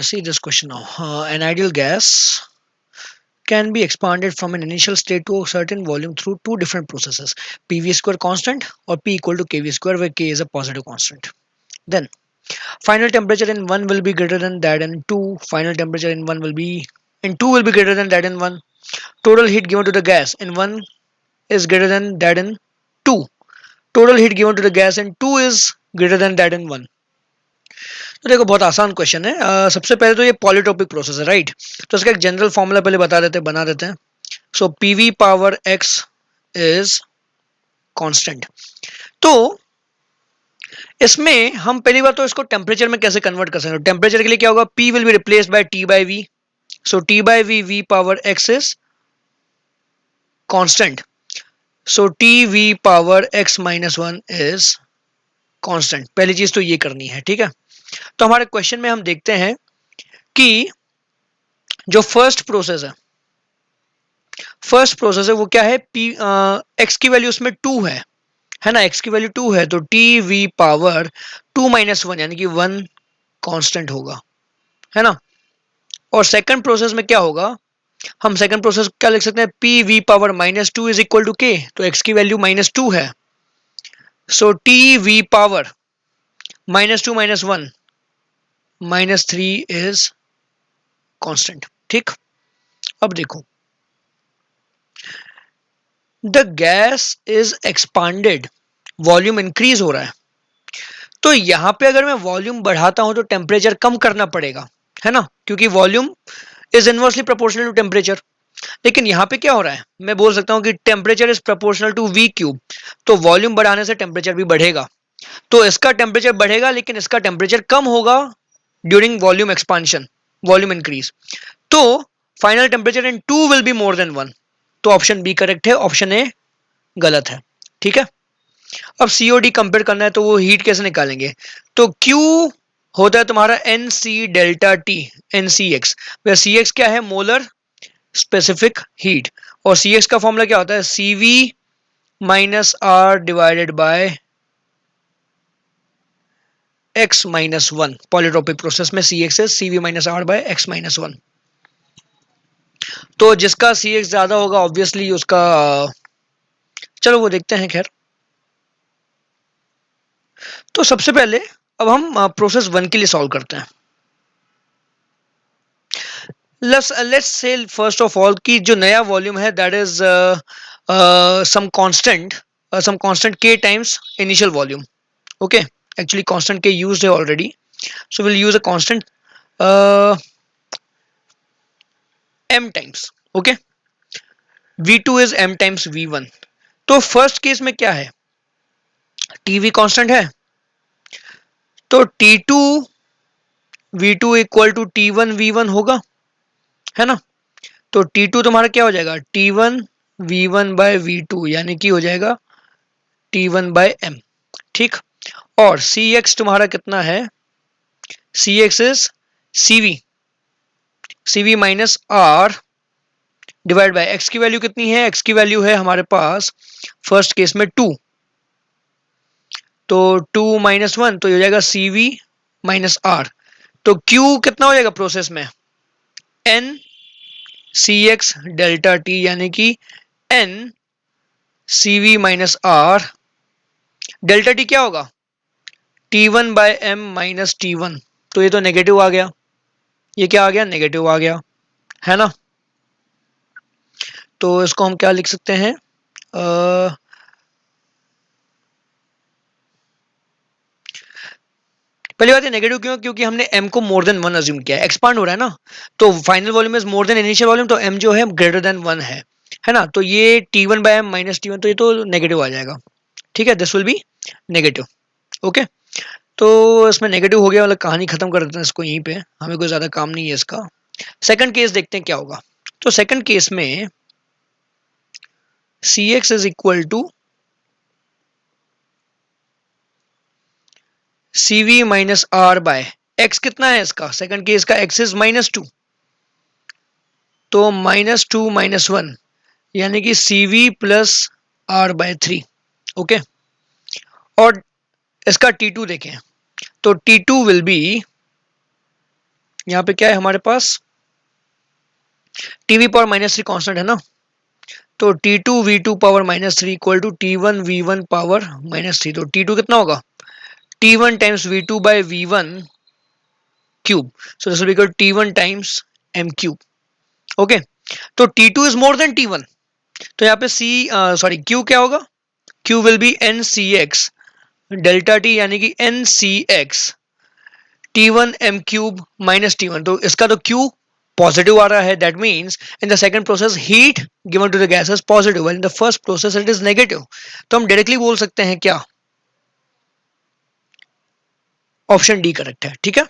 See this question now. An ideal gas can be expanded from an initial state to a certain volume through two different processes, PV square constant or P equal to KV square, where K is a positive constant. Then final temperature in one will be greater than that in two. Final temperature in one will be in two will be greater than that in one. Total heat given to the gas in one is greater than that in two. Total heat given to the gas in two is greater than that in one. तो देखो बहुत आसान question है। सबसे पहले तो ये पॉलीटॉपिक process है, राइट। तो इसका एक जनरल फॉर्मूला पहले बना देते हैं। So PV power X is constant. तो इसमें हम पहली बार तो इसको टेम्परेचर में कैसे कन्वर्ट कर सकते हैं। टेम्परेचर के लिए क्या होगा, P will be replaced by T by V. So T by V, V power X is constant. So T V power X minus one is constant. पहली चीज तो ये करनी है, ठीक है। तो हमारे क्वेश्चन में हम देखते हैं कि जो फर्स्ट प्रोसेस है वो क्या है, पी एक्स की वैल्यू उसमें टू है ना। एक्स की वैल्यू टू है तो T V power two minus one यानी कि वन कांस्टेंट होगा, है ना। और सेकंड प्रोसेस में क्या होगा, हम सेकंड प्रोसेस क्या लिख सकते हैं, P V power minus two is equal to K. तो एक्स की वैल्यू माइनस टू है, so T V power minus two minus one minus three is constant, ठीक। अब देखो, the gas is expanded, volume increase हो रहा है। तो यहां पे अगर मैं वॉल्यूम बढ़ाता हूं तो टेम्परेचर कम करना पड़ेगा, है ना, क्योंकि volume is inversely proportional to temperature. लेकिन यहां पे क्या हो रहा है, मैं बोल सकता हूं कि temperature is proportional to V cube. तो वॉल्यूम बढ़ाने से टेम्परेचर भी बढ़ेगा। तो इसका टेम्परेचर बढ़ेगा लेकिन इसका टेम्परेचर कम होगा during volume expansion, volume increase. तो final temperature in two will be more than one. तो ऑप्शन बी करेक्ट है, ऑप्शन ए गलत है, ठीक है। अब सीओडी कंपेयर करना है तो वो हीट कैसे निकालेंगे, तो क्यू होता है तुम्हारा N C delta T N C X. C X क्या है, मोलर स्पेसिफिक हीट। और सी एक्स का फॉर्मूला क्या होता है, C V minus R divided by X minus one. Polytropic process में सी एक्स है C V minus R by X minus one. तो जिसका सी एक्स ज्यादा होगा ऑब्वियसली उसका, चलो वो देखते हैं खैर। तो सबसे पहले अब हम प्रोसेस वन के लिए सॉल्व करते हैं। Let's say first of all कि जो नया वॉल्यूम है दैट इज सम कांस्टेंट के times initial volume. Okay, actually constant के यूज्ड है already, so will use a constant m times. Okay, v2 is m times v1। तो first case में क्या है, tv कांस्टेंट है तो t2 v2 equal to t1 v1 होगा, है ना। तो T2 तुम्हारा क्या हो जाएगा, T1 V1 बाय V2 यानी कि हो जाएगा T1 बाय M, ठीक। और CX तुम्हारा कितना है, CX is CV minus R divide by X की वैल्यू कितनी है, X की वैल्यू है हमारे पास फर्स्ट केस में 2। तो 2 माइनस वन तो हो जाएगा CV माइनस R। तो Q कितना हो जाएगा प्रोसेस में, N CX डेल्टा T यानी कि N CV minus R। Delta T क्या होगा, T1 bye M minus T1। तो ये तो नेगेटिव आ गया, ये क्या आ गया, नेगेटिव आ गया, है ना। तो इसको हम क्या लिख सकते हैं, पहली बात है नेगेटिव क्यों, क्योंकि हमने m को मोर देन वन अज्यूम किया है, एक्सपांड हो रहा है ना। तो final volume is more than initial volume, तो m जो है ग्रेटर देन वन है ना। तो ये T1 bye M minus T1 तो ये तो नेगेटिव आ जाएगा, ठीक है, this will be negative. Okay, तो इसमें नेगेटिव हो गया, मतलब कहानी खत्म कर देते हैं इसको यहीं पे, हमें कोई ज्यादा काम नहीं है इसका। सेकंड केस देखते हैं क्या होगा। तो सेकंड केस में Cx is equal to CV minus R by X. कितना है इसका, सेकंड केस का एक्स इज माइनस टू, तो माइनस टू माइनस वन यानी कि CV plus R by three. Okay, और इसका T2 देखें तो T2 विल बी यहाँ पे क्या है हमारे पास, टीवी पावर -3 कांस्टेंट है ना, तो T2V2 power -3 equal to T1V1 power -3। तो T2 कितना होगा, T1 times V2 by V1 cube, so this will equal T1 times M cube. Okay, तो T2 is more than T1, तो यहाँ पे Q क्या होगा, Q will be NCX delta T यानी कि NCX T1 M cube minus T1, तो इसका तो Q पॉजिटिव आ रहा है, that means in the second process heat given to the gas is positive, in the first process it is negative. तो हम डायरेक्टली बोल सकते हैं क्या, ऑप्शन डी करेक्ट है, ठीक है।